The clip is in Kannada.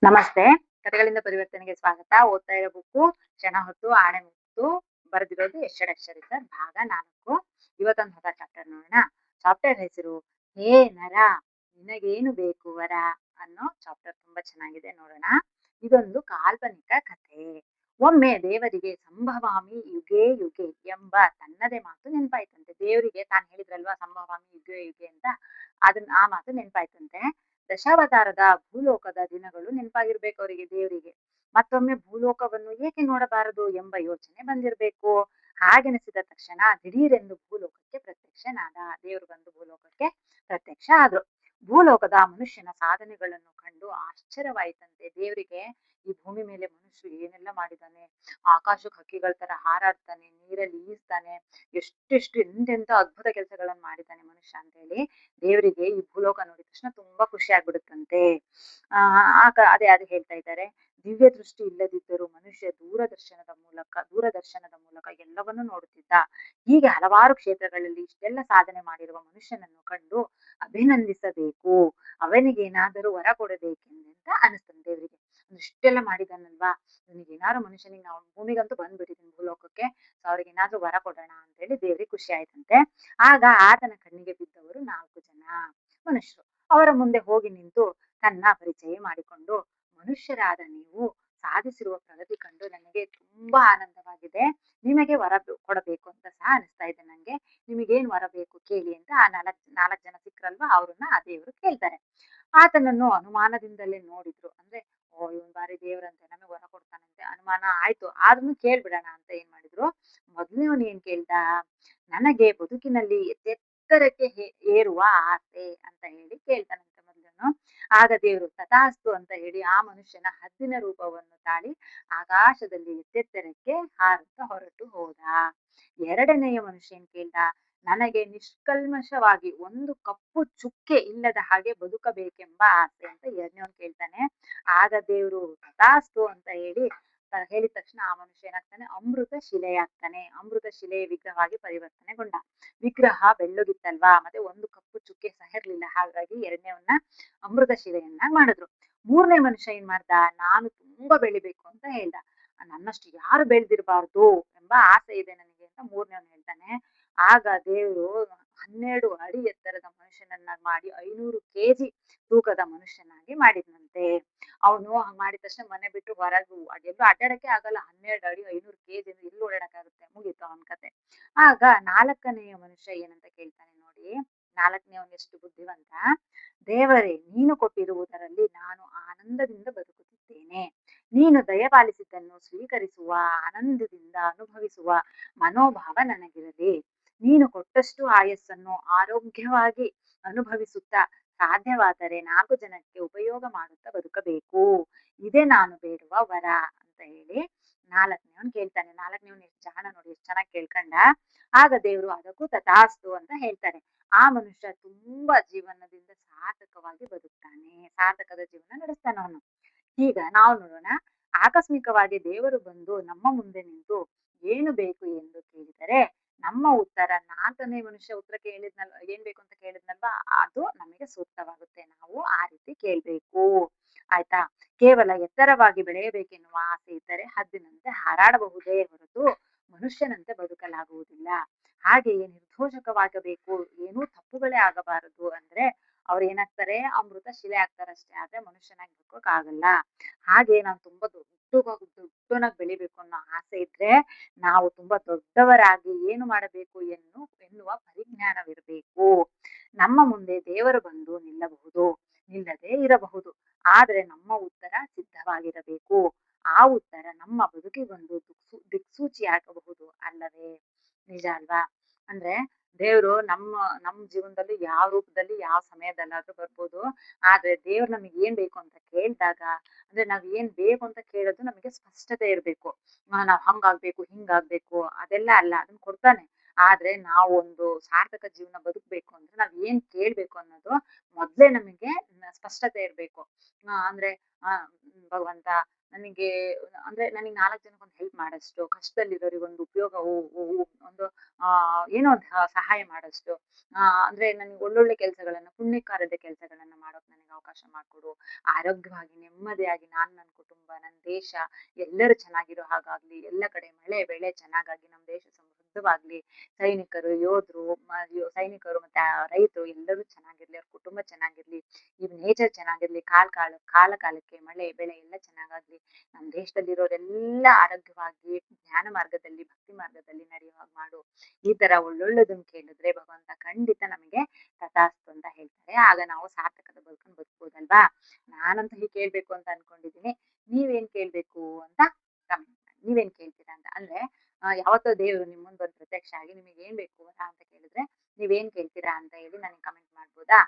ನಮಸ್ತೆ. ಕಥೆಗಳಿಂದ ಪರಿವರ್ತನೆಗೆ ಸ್ವಾಗತ. ಓದ್ತಾ ಇರೋ ಬುಕ್ಕು ಕ್ಷಣ ಹೊತ್ತು ಆಣೆ ಮುತ್ತು. ಬರೆದಿರೋದು ಎಶ್ವರಕ್ಷರಿ ಸರ್. ಭಾಗ 4. ಇವತ್ತೊಂದು ಹೊಸ ಚಾಪ್ಟರ್ ನೋಡೋಣ. ಚಾಪ್ಟರ್ ಹೆಸರು ಹೇ ನರ ನಿನಗೇನು ಬೇಕು ವರ ಅನ್ನೋ ಚಾಪ್ಟರ್. ತುಂಬಾ ಚೆನ್ನಾಗಿದೆ, ನೋಡೋಣ. ಇದೊಂದು ಕಾಲ್ಪನಿಕ ಕಥೆ. ಒಮ್ಮೆ ದೇವರಿಗೆ ಸಂಭವಾಮಿ ಯುಗೆ ಯುಗೆ ಎಂಬ ತನ್ನದೇ ಮಾತು ನೆನಪಾಯ್ತಂತೆ. ದೇವರಿಗೆ ತಾನು ಹೇಳಿದ್ರಲ್ವಾ ಸಂಭವಾಮಿ ಯುಗೆ ಯುಗೆ ಅಂತ, ಆ ಮಾತು ನೆನಪಾಯ್ತಂತೆ. ದಶಾವತಾರದ ಭೂಲೋಕದ ದಿನಗಳು ನೆನಪಾಗಿರ್ಬೇಕು ಅವರಿಗೆ, ದೇವರಿಗೆ. ಮತ್ತೊಮ್ಮೆ ಭೂಲೋಕವನ್ನು ಏಕೆ ನೋಡಬಾರದು ಎಂಬ ಯೋಚನೆ ಬಂದಿರ್ಬೇಕು. ಹಾಗೆನಿಸಿದ ತಕ್ಷಣ ದಿಢೀರೆಂದು ಭೂಲೋಕಕ್ಕೆ ಪ್ರತ್ಯಕ್ಷನಾದ. ದೇವರು ಬಂದು ಭೂಲೋಕಕ್ಕೆ ಪ್ರತ್ಯಕ್ಷ ಆದ್ರು. ಭೂಲೋಕದ ಮನುಷ್ಯನ ಸಾಧನೆಗಳನ್ನು ಕಂಡು ಆಶ್ಚರ್ಯವಾಯಿತಂತೆ ದೇವರಿಗೆ. ಈ ಭೂಮಿ ಮೇಲೆ ಮನುಷ್ಯ ಏನೆಲ್ಲ ಮಾಡಿದಾನೆ, ಆಕಾಶಕ್ಕೆ ಹಕ್ಕಿಗಳ ತರ ಹಾರಾಡ್ತಾನೆ, ನೀರಲ್ಲಿ ಈಜ್ತಾನೆ, ಎಷ್ಟೆಷ್ಟು ಎಂತೆಂತ ಅದ್ಭುತ ಕೆಲಸಗಳನ್ನು ಮಾಡಿದ್ದಾನೆ ಮನುಷ್ಯ ಅಂತ ಹೇಳಿ ದೇವರಿಗೆ ಈ ಭೂಲೋಕ ನೋಡಿದ ತಕ್ಷಣ ತುಂಬಾ ಖುಷಿ ಆಗ್ಬಿಡುತ್ತಂತೆ. ಅದೇ ಹೇಳ್ತಾ ಇದ್ದಾರೆ. ದಿವ್ಯ ದೃಷ್ಟಿ ಇಲ್ಲದಿದ್ದರೂ ಮನುಷ್ಯ ದೂರದರ್ಶನದ ಮೂಲಕ ಎಲ್ಲವನ್ನೂ ನೋಡುತ್ತಿದ್ದ. ಹೀಗೆ ಹಲವಾರು ಕ್ಷೇತ್ರಗಳಲ್ಲಿ ಇಷ್ಟೆಲ್ಲ ಸಾಧನೆ ಮಾಡಿರುವ ಮನುಷ್ಯನನ್ನು ಕಂಡು ಅಭಿನಂದಿಸಬೇಕು, ಅವನಿಗೆ ಏನಾದರೂ ವರ ಕೊಡಬೇಕೆಂದಂತ ಅನಿಸ್ತಂತೆ ದೇವರಿಗೆ. ಇಷ್ಟೆಲ್ಲ ಮಾಡಿದಾನಲ್ವಾ, ಇವನಿಗೇನಾದ್ರು ಮನುಷ್ಯನಿಗೆ, ನಾವು ಭೂಮಿಗಂತೂ ಬಂದ್ಬಿಟ್ಟಿದ್ದೀನಿ ಭೂಲೋಕಕ್ಕೆ, ಸೊ ಅವ್ರಿಗೆ ಏನಾದ್ರು ವರ ಕೊಡೋಣ ಅಂತ ಹೇಳಿ ದೇವರಿಗೆ ಖುಷಿ ಆಯ್ತಂತೆ. ಆಗ ಆತನ ಕಣ್ಣಿಗೆ ಬಿದ್ದವರು 4 ಜನ ಮನುಷ್ಯರು. ಅವರ ಮುಂದೆ ಹೋಗಿ ನಿಂತು ತನ್ನ ಪರಿಚಯ ಮಾಡಿಕೊಂಡು, ಮನುಷ್ಯರಾದ ನೀವು ಸಾಧಿಸಿರುವ ಪ್ರಗತಿ ಕಂಡು ನನಗೆ ತುಂಬಾ ಆನಂದವಾಗಿದೆ. ನಿಮಗೆ ವರ ಕೊಡಬೇಕು ಅಂತ ಸಹ ಅನಿಸ್ತಾ ಇದೆ ನಂಗೆ. ನಿಮಗೇನ್ ವರ ಬೇಕು ಕೇಳಿ ಅಂತ ಆ ನಾಲ್ಕು ಜನ ಸಿಕ್ರಲ್ವಾ, ಅವ್ರನ್ನ ಆ ದೇವರು ಕೇಳ್ತಾರೆ. ಆತನನ್ನು ಅನುಮಾನದಿಂದಲೇ ನೋಡಿದ್ರು. ಅಂದ್ರೆ ಇವನ್ ಬಾರಿ ದೇವ್ರಂತೆ, ನಮಗೆ ವರ ಕೊಡ್ತಾನಂತೆ ಅನುಮಾನ ಆಯ್ತು, ಆದ್ರೂ ಕೇಳ್ಬಿಡೋಣ ಅಂತ ಏನ್ ಮಾಡಿದ್ರು. ಮೊದಲನೇವನ್ ಏನ್ ಕೇಳ್ದ, ನನಗೆ ಬದುಕಿನಲ್ಲಿ ಎತ್ತರಕ್ಕೆ ಏರುವ ಆಸೆ ಅಂತ ಹೇಳಿ ಕೇಳ್ತಾನಂತೆ ಮೊದಲನು. ಆಗ ದೇವರು ತಥಾಸ್ತು ಅಂತ ಹೇಳಿ ಆ ಮನುಷ್ಯನ ಹದ್ದಿನ ರೂಪವನ್ನು ತಾಳಿ ಆಕಾಶದಲ್ಲಿ ಎತ್ತೆತ್ತರಕ್ಕೆ ಹಾರುತ್ತಾ ಹೊರಟು ಹೋದ. ಎರಡನೆಯ ಮನುಷ್ಯ ಏನ್ ಕೇಳ್ದ, ನನಗೆ ನಿಷ್ಕಲ್ಮಶವಾಗಿ ಒಂದು ಕಪ್ಪು ಚುಕ್ಕೆ ಇಲ್ಲದ ಹಾಗೆ ಬದುಕಬೇಕೆಂಬ ಆಸೆ ಅಂತ ಎರಡನೇವನ್ ಕೇಳ್ತಾನೆ. ಆಗ ದೇವರು ತಥಾಸ್ತು ಅಂತ ಹೇಳಿದ ತಕ್ಷಣ ಆ ಮನುಷ್ಯ ಏನಾಗ್ತಾನೆ, ಅಮೃತ ಶಿಲೆಯಾಗ್ತಾನೆ. ಅಮೃತ ಶಿಲೆಯ ವಿಗ್ರಹವಾಗಿ ಪರಿವರ್ತನೆಗೊಂಡ. ವಿಗ್ರಹ ಬೆಳ್ಳಗಿತ್ತಲ್ವಾ, ಮತ್ತೆ ಒಂದು ಕಪ್ಪು ಚುಕ್ಕೆ ಸಹ ಇರ್ಲಿಲ್ಲ, ಹಾಗಾಗಿ ಎರಡನೇವನ್ನ ಅಮೃತ ಶಿಲೆಯನ್ನ ಮಾಡಿದ್ರು. ಮೂರನೇ ಮನುಷ್ಯ ಏನ್ ಮಾಡ್ದ, ನಾನು ತುಂಬಾ ಬೆಳಿಬೇಕು ಅಂತ ಹೇಳ್ದ. ನನ್ನಷ್ಟು ಯಾರು ಬೆಳೆದಿರಬಾರ್ದು ಎಂಬ ಆಸೆ ಇದೆ ನನಗೆ ಅಂತ ಮೂರನೇವನ್ ಹೇಳ್ತಾನೆ. ಆಗ ದೇವರು 12 ಅಡಿ ಎತ್ತರದ ಮನುಷ್ಯನನ್ನ ಮಾಡಿ 500 kg ತೂಕದ ಮನುಷ್ಯನಾಗಿ ಮಾಡಿದ್ನಂತೆ. ಅವನು ಹಂಗ್ ಮಾಡಿದ ತಕ್ಷಣ ಮನೆ ಬಿಟ್ಟು ಹೊರಗು ಅದೆಲ್ಲೂ ಅಡ್ಡಾಡಕ್ಕೆ ಆಗಲ್ಲ. 12 ಅಡಿ 500 kg ಎಲ್ಲಿ ಓಡಾಡಕ್ಕಾಗುತ್ತೆ, ಮುಗೀತು ಅವನ ಕತೆ. ಆಗ ನಾಲ್ಕನೆಯ ಮನುಷ್ಯ ಏನಂತ ಕೇಳ್ತಾನೆ ನೋಡಿ. ನಾಲ್ಕನೇವನ್ ಎಷ್ಟು ಬುದ್ಧಿವಂತ. ದೇವರೇ, ನೀನು ಕೊಟ್ಟಿರುವುದರಲ್ಲಿ ನಾನು ಆನಂದದಿಂದ ಬದುಕುತ್ತಿದ್ದೇನೆ. ನೀನು ದಯಪಾಲಿಸಿದ್ದನ್ನು ಸ್ವೀಕರಿಸುವ, ಆನಂದದಿಂದ ಅನುಭವಿಸುವ ಮನೋಭಾವ ನನಗಿರಲಿ. ನೀನು ಕೊಟ್ಟಷ್ಟು ಆಯಸ್ಸನ್ನು ಆರೋಗ್ಯವಾಗಿ ಅನುಭವಿಸುತ್ತಾ ಸಾಧ್ಯವಾದರೆ 4 ಜನಕ್ಕೆ ಉಪಯೋಗ ಮಾಡುತ್ತಾ ಬದುಕಬೇಕು. ಇದೇ ನಾನು ಬೇಡುವ ವರ ಅಂತ ಹೇಳಿ ನಾಲ್ಕನೇವನ್ ಕೇಳ್ತಾನೆ. ನಾಲ್ಕನೇವನ್ ಎಷ್ಟು ಜಾಣ ನೋಡಿ, ಎಷ್ಟು ಚೆನ್ನಾಗಿ ಕೇಳ್ಕೊಂಡ. ಆಗ ದೇವರು ಅದಕ್ಕೂ ತಥಾಸ್ತು ಅಂತ ಹೇಳ್ತಾರೆ. ಆ ಮನುಷ್ಯ ತುಂಬಾ ಜೀವನದಿಂದ ಸಾರ್ಥಕವಾಗಿ ಬದುಕ್ತಾನೆ, ಸಾರ್ಥಕದ ಜೀವನ ನಡೆಸ್ತಾನೆ ಅವನು. ಈಗ ನಾವು ನೋಡೋಣ, ಆಕಸ್ಮಿಕವಾಗಿ ದೇವರು ಬಂದು ನಮ್ಮ ಮುಂದೆ ನಿಂತು ಏನು ಬೇಕು ಎಂದು ಕೇಳಿದರೆ ನಮ್ಮ ಉತ್ತರ, ನಾಲ್ಕನೇ ಮನುಷ್ಯ ಉತ್ತರ ಕೇಳಿದ್ನಲ್ವ, ಏನ್ ಬೇಕು ಅಂತ ಕೇಳಿದ್ನಲ್ವಾ, ಅದು ನಮಗೆ ಸೂಕ್ತವಾಗುತ್ತೆ. ನಾವು ಆ ರೀತಿ ಕೇಳ್ಬೇಕು, ಆಯ್ತಾ. ಕೇವಲ ಎತ್ತರವಾಗಿ ಬೆಳೆಯಬೇಕೆನ್ನುವ ಆಸೆ ಇದ್ದರೆ ಹದ್ದಿನಂತೆ ಹಾರಾಡಬಹುದೇ ಹೊರತು ಮನುಷ್ಯನಂತೆ ಬದುಕಲಾಗುವುದಿಲ್ಲ. ಹಾಗೆಯೇ ನಿರ್ದೋಷಕವಾಗಬೇಕು, ಏನೂ ತಪ್ಪುಗಳೇ ಆಗಬಾರದು ಅಂದ್ರೆ ಅವ್ರು ಏನಾಗ್ತಾರೆ, ಅಮೃತ ಶಿಲೆ ಆಗ್ತಾರಷ್ಟೇ, ಆದ್ರೆ ಮನುಷ್ಯನಾಗಿ ಬದುಕೋಕ್ಕಾಗಲ್ಲ. ಹಾಗೆ ನಾವು ತುಂಬಾ ದೊಡ್ಡನಾಗಿ ಬೆಳಿಬೇಕು ಅನ್ನೋ ಆಸೆ ಇದ್ರೆ ನಾವು ತುಂಬಾ ದೊಡ್ಡವರಾಗಿ ಏನು ಮಾಡಬೇಕು ಎನ್ನುವ ಪರಿಜ್ಞಾನವಿರಬೇಕು. ನಮ್ಮ ಮುಂದೆ ದೇವರು ಬಂದು ನಿಲ್ಲಬಹುದು, ನಿಲ್ಲದೆ ಇರಬಹುದು, ಆದ್ರೆ ನಮ್ಮ ಉತ್ತರ ಸಿದ್ಧವಾಗಿರಬೇಕು. ಆ ಉತ್ತರ ನಮ್ಮ ಬದುಕಿಗೊಂದು ದಿಕ್ಸೂಚಿಯಾಗಬಹುದು ಅಲ್ಲವೇ? ನಿಜ ಅಲ್ವಾ? ಅಂದ್ರೆ ದೇವ್ರು ನಮ್ಮ ಜೀವನದಲ್ಲಿ ಯಾವ ರೂಪದಲ್ಲಿ ಯಾವ ಸಮಯದಲ್ಲಾದ್ರೂ ಬರ್ಬೋದು. ಆದ್ರೆ ದೇವ್ರು ನಮಗೆ ಏನ್ ಬೇಕು ಅಂತ ಕೇಳಿದಾಗ, ಅಂದ್ರೆ ನಾವ್ ಏನ್ ಬೇಕು ಅಂತ ಕೇಳೋದು ನಮಗೆ ಸ್ಪಷ್ಟತೆ ಇರ್ಬೇಕು. ನಾವ್ ಹಂಗಾಗ್ಬೇಕು ಹಿಂಗಾಗ್ಬೇಕು ಅದೆಲ್ಲ ಅಲ್ಲ, ಅದನ್ನ ಕೊಡ್ತಾನೆ. ಆದ್ರೆ ನಾವು ಒಂದು ಸಾರ್ಥಕ ಜೀವನ ಬದುಕ್ಬೇಕು ಅಂದ್ರೆ ನಾವ್ ಏನ್ ಕೇಳ್ಬೇಕು ಅನ್ನೋದು ಮೊದ್ಲೇ ನಮಗೆ ಸ್ಪಷ್ಟತೆ ಇರ್ಬೇಕು. ಅಂದ್ರೆ ಭಗವಂತ ನನಗೆ ಅಂದ್ರೆ ನನಗೆ 4 ಜನಕ್ಕೊಂದು ಹೆಲ್ಪ್ ಮಾಡಷ್ಟು, ಕಷ್ಟದಲ್ಲಿರೋರಿಗೊಂದು ಉಪಯೋಗ ಒಂದು ಏನೋ ಒಂದು ಸಹಾಯ ಮಾಡಷ್ಟು, ಅಂದ್ರೆ ನನಗೆ ಒಳ್ಳೊಳ್ಳೆ ಕೆಲಸಗಳನ್ನ, ಪುಣ್ಯ ಕಾರ್ಯದ ಕೆಲಸಗಳನ್ನ ಮಾಡೋಕೆ ನನಗೆ ಅವಕಾಶ ಮಾಡಿಕೊಡು. ಆರೋಗ್ಯವಾಗಿ, ನೆಮ್ಮದಿಯಾಗಿ ನಾನು, ನನ್ನ ಕುಟುಂಬ, ನನ್ನ ದೇಶ ಎಲ್ಲರೂ ಚೆನ್ನಾಗಿರೋ ಹಾಗಾಗ್ಲಿ. ಎಲ್ಲ ಕಡೆ ಮಳೆ, ಬೆಳೆ ಚೆನ್ನಾಗಾಗಿ ನಮ್ಮ ದೇಶ ಸಮೃದ್ಧವಾಗ್ಲಿ. ಸೈನಿಕರು, ಯೋಧರು, ಸೈನಿಕರು ಮತ್ತೆ ರೈತರು ಎಲ್ಲರೂ ಚೆನ್ನಾಗಿರ್ಲಿ. ಅವ್ರ ಕುಟುಂಬ ಚೆನ್ನಾಗಿರ್ಲಿ. ಈ ನೇಚರ್ ಚೆನ್ನಾಗಿರ್ಲಿ. ಕಾಲಕ್ಕೆ ಮಳೆ, ಬೆಳೆ ಎಲ್ಲ ಚೆನ್ನಾಗಾಗ್ಲಿ. ನಮ್ಮ ದೇಶದಲ್ಲಿರೋರೆಲ್ಲ ಆರೋಗ್ಯವಾಗಿ, ಜ್ಞಾನ ಮಾರ್ಗದಲ್ಲಿ, ಭಕ್ತಿ ಮಾರ್ಗದಲ್ಲಿ ನಡೆಯುವ ಹಾಗೆ ಮಾಡು. ಈ ತರ ಒಳ್ಳೊಳ್ಳೆದನ್ನ ಕೇಳಿದ್ರೆ ಭಗವಂತ ಖಂಡಿತ ನಮಗೆ ತಥಾಸ್ತು ಅಂತ ಹೇಳ್ತಾರೆ. ಆಗ ನಾವು ಸಾರ್ಥಕದ ಬದುಕನ್ನು ಬದುಕ್ಬೋದಲ್ವಾ? ನಾನಂತೂ ಹೀಗೆ ಕೇಳ್ಬೇಕು ಅಂತ ಅನ್ಕೊಂಡಿದೀನಿ. ನೀವೇನ್ ಕೇಳ್ಬೇಕು ಅಂತ ಕಮೆಂಟ್ ಮಾಡಿ. ನೀವೇನ್ ಕೇಳ್ತೀರಾ ಅಂತ. ಅಂದ್ರೆ ಯಾವತ್ತೋ ದೇವ್ರು ನಿಮ್ ಮುಂದ್ ಬಂದ್ ಪ್ರತ್ಯಕ್ಷ ಆಗಿ ನಿಮಗೆ ಏನ್ ಬೇಕು ಅಂತ ಕೇಳಿದ್ರೆ ನೀವೇನ್ ಕೇಳ್ತೀರಾ ಅಂತ ಹೇಳಿ ನನಗೆ ಕಮೆಂಟ್ ಮಾಡ್ಬೋದಾ?